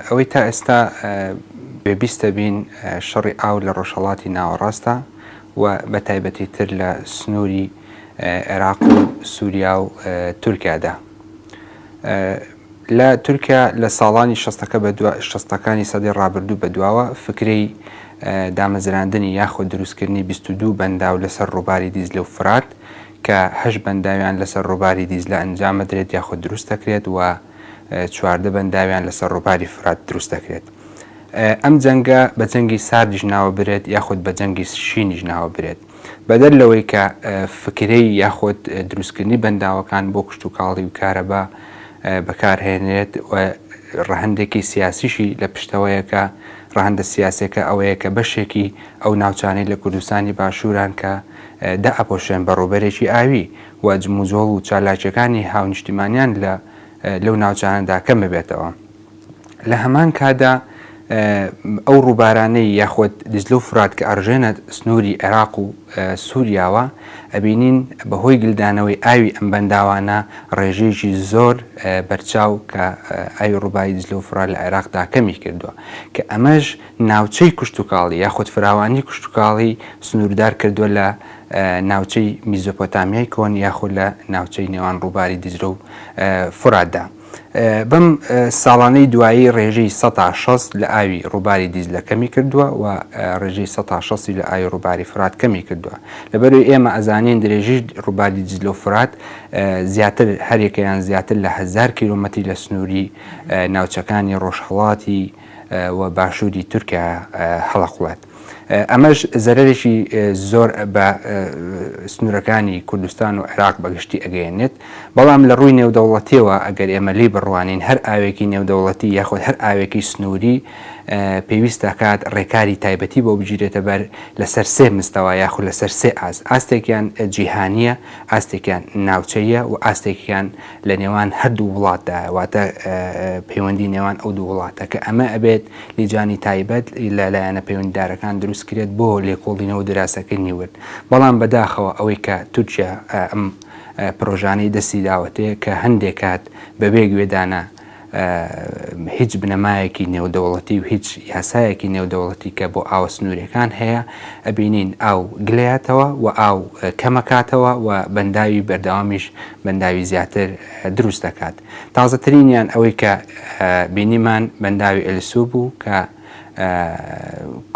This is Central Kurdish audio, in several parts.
ئەوەی تا ئێستا بێبیستە بین شەڕی ئاو لە ڕۆژهەڵاتی ناوەڕاستە و بە تایبەتی تر لە سنووری عێراق و سووریا و تورکیادا. لە تورکیا لە ساڵانی شەستەکانی سەدەی ڕابردوو بەدواوە فکرەی دامەزراندنی یاخود دروستکردنی 22 بەنداو لەسەر ڕووباری دیزلە و فرات کە 8 بەنداویان لەسەر ڕووباری دیزلە ئەنجام دەدرێت یاخود دروست دەکرێت و 14 بەنداویان لەسەر ڕووباری فرات دروست دەکرێت. ئەم جەنگە بە جەنگی ساردیش ناوە برێت یاخود بە جەنگی شینیش ناوە برێت. بەدەر لەوەی کە فکرەی یاخود دروستکردنی بەنداوەکان بۆ کشتتوکاڵی و کارەبا بەکارهێنێت و ڕەهەندێکی سیاسیشی لە پشتەوەیەکە ڕەهەندە سیاسەکە ئەوەیە کە بەشێکی ئەو ناوچانەی لە کوردستانی باشووران کە دائەپۆشێن بە ڕووبەرێکی ئاوی و جموزۆڵ و چالاکیەکانی هاونیشتیمانیان لەو ناوچانەدا کەم ببێتەوە. لە هەمان کادا ئەو ڕووبارانەی یاخود دیزلە و فرات کە ئەڕژێنە سنووری عێراق و سووریاوە ئەبینین بەهۆی گلدانەوەی ئاوی ئەم بەنداوانە ڕێژەیەکی زۆر بەرچاو کە ئاوی ڕووباری دیزلە و فرات لە عێراقدا کەمی کردووە کە ئەمەش ناوچەی کشتتوکاڵی یاخود فراوانی کشتتوکاڵی سنووردار کردووە لە ناوچەی میزۆپۆتامیای کۆن یاخود لە ناوچەی نێوان ڕووباری دیزلە و فراتدا. بەم ساڵانەی دوایی ڕێژەی 160 لە ئاوی ڕووباری دیزلە کەمی کردووە و ڕێژەی 160 لە ئاوی ڕووباری فرات کەمی کردووە. لەبەرەوەی ئێمە ئەزانین درێژی ڕووباری دیزلە و فرات زیاتر هەرێکەیان زیاتر لە 1000 کیلۆمەتری لە سنووری ناوچەکانی ڕۆژهەڵاتی و باشووری تورکیا هەڵەقوڵات. ئەمەش زەرەرێکی زۆر بە سنوورەکانی کوردستان و عێراق بەگشتی ئەگەیەنێت، بەڵام لە ڕووی نێودەوڵەتیەوە ئەگەر ئێمە لی بڕوانین هەر ئاوێکی نێودەوڵەتی یاخود هەر ئاوێکی سنووری پێویستە کات ڕێکاری تایبەتی بۆ بگیرێتە بەر لەسەر سێ مستەوە یاخود لەسەر سێ ئاستێکیان جیهانیە، ئاستێکیان ناوچەیە و ئاستێکیان لە نێوان هەردوو وڵاتدا واتە پەیوەندی نێوان ئەو دوو وڵاتە کە ئەمە ئەبێت لیجانی تایبەت لەلایەنە پەیوەندیدارەکان دروست کرێت بۆ لێکۆڵینەوە دراسەکردنی ورد. بەڵام بەداخەوە ئەوەی کە تورکیا ئەم پرۆژانەی دەستی داوەتەیە کە هەندێک کات بەبێ گوێدانە هیچ بنەمایەکی نێودەوڵەتی و هیچ یاسایەکی نێودەوڵەتی کە بۆ ئاوە سنوورەکان هەیە ئەبینین ئاو گلەیاتەوە و ئاو کەمەکاتەوە و بەنداوی بەردەوامیش بەنداوی زیاتر دروست دەکات. تازەترینیان ئەوەی کە بینیمان بەنداوی ئەلسوو بوو کە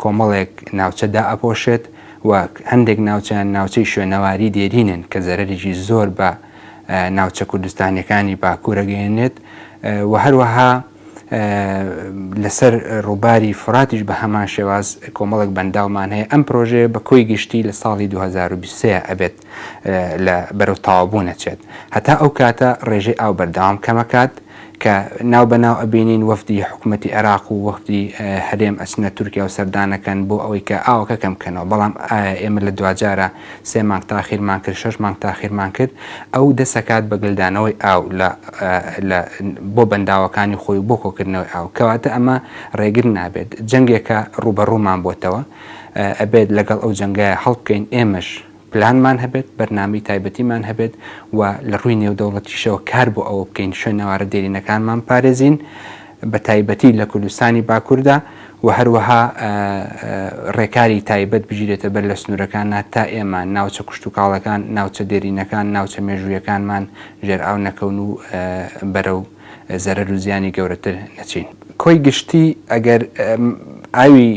کۆمەڵێک ناوچەدا ئەپۆشێت و هەندێک ناوچیان ناوچەی شوێنەواری دێرینن کە زەرەرێکی زۆر بە ناوچە کوردستانیەکانی باکوورەگەیەنێت و هەروەها لەسەر ڕووباری فراتیش بە هەمان شێواز کۆمەڵێک بەنداومان هەیە. ئەم پرۆژەیە بە کۆی گشتی لە ساڵی 2023 ئەبێت لە بەرەو تەواوبوو نەچێت. هەتا ئەو کاتە ڕێژەی ئاو بەردەوام کەمەکات کە ناو بەناو ئەبینین وەفدی حکوومەتی عێراق و وەفدی هەرێم ئەچنە تورکیا و سەردانەکەن بۆ ئەوەی کە ئاوەکە کەمکەنەوە، بەڵام ئێمە لە دوجارە 3 مانگ تاخیرمان کرد 6 مانگ تاخیرمان کرد ئەو دەسەکات بە گلدانەوەی ئاو بۆ بەنداوەکانی خۆی بۆ کۆکردنەوەی ئاو کەواتە ئەمە ڕێگر نابێت. جەنگێکە ڕوبەڕوومان بۆتەوە ئەبێت لەگەڵ ئەو جەنگایە هەڵبکەین، ئێمەش پلانمان هەبێت، بەرنامەی تایبەتیمان هەبێت و لە ڕووی نێودەوڵەتیشەوە کار بۆ ئەوە بکەین شوێنەوارە دێرینەکانمان پارێزین بە تایبەتی لە کوردستانی باکووردا و هەروەها ڕێکاری تایبەت بگیرێتە بەر لە سنوورەکانە تا ئێمە ناوچە کشتتوکاڵەکان، ناوچە دێرینەکان، ناوچە مێژوویەکانمان ژێرئاو نەکەون و بەرەو زەرەر و زیانی گەورەتر نەچین. کۆی گشتی ئەگەر ئاوی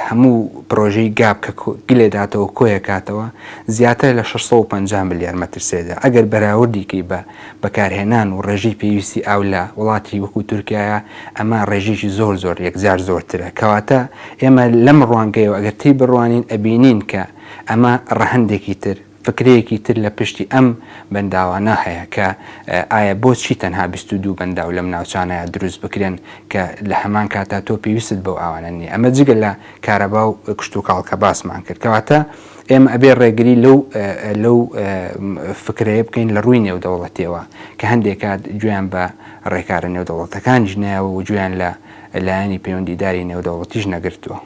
هەموو پرۆژەی گاب کە گلێداتەوە کۆیەکاتەوە زیاتر لە 650 ملیار مەتر سێدا. ئەگەر بەراوردیکەی بە بەکارهێنان و ڕێژەی پێویستی ئاو لە وڵاتی وەکو تورکایە ئەمە ڕێژێکی زۆر یەکجار زۆرترە. کەواتە ئێمە لەم ڕوانگەیەوە ئەگەر تی بڕوانین ئەبینین کە ئەمە ڕەهەندێکی تر فکرەیەکی تر لە پشتی ئەم بەنداوانە هەیە کە ئایا بۆچی تەنها 22 بەنداو لەم ناوچانەیە دروست بکرێن کە لە هەمان کاتا تۆ پێویست بەو ئاوانە نیە. ئەمە جگە لە کارەبا و کشتتوکاڵ کە باسمان کرد. کەواتە ئێمە ئەبێ ڕێگری لەو فکرەیە بکەین لە ڕووی نێودەوڵەتیەوە کە هەندێک کات گوێیان بە ڕێکارە نێودەوڵەتەکانیش نایەوە و گوێیان لە لایەنی پەیوەندیداری نێودەوڵەتیش نەگرتووە.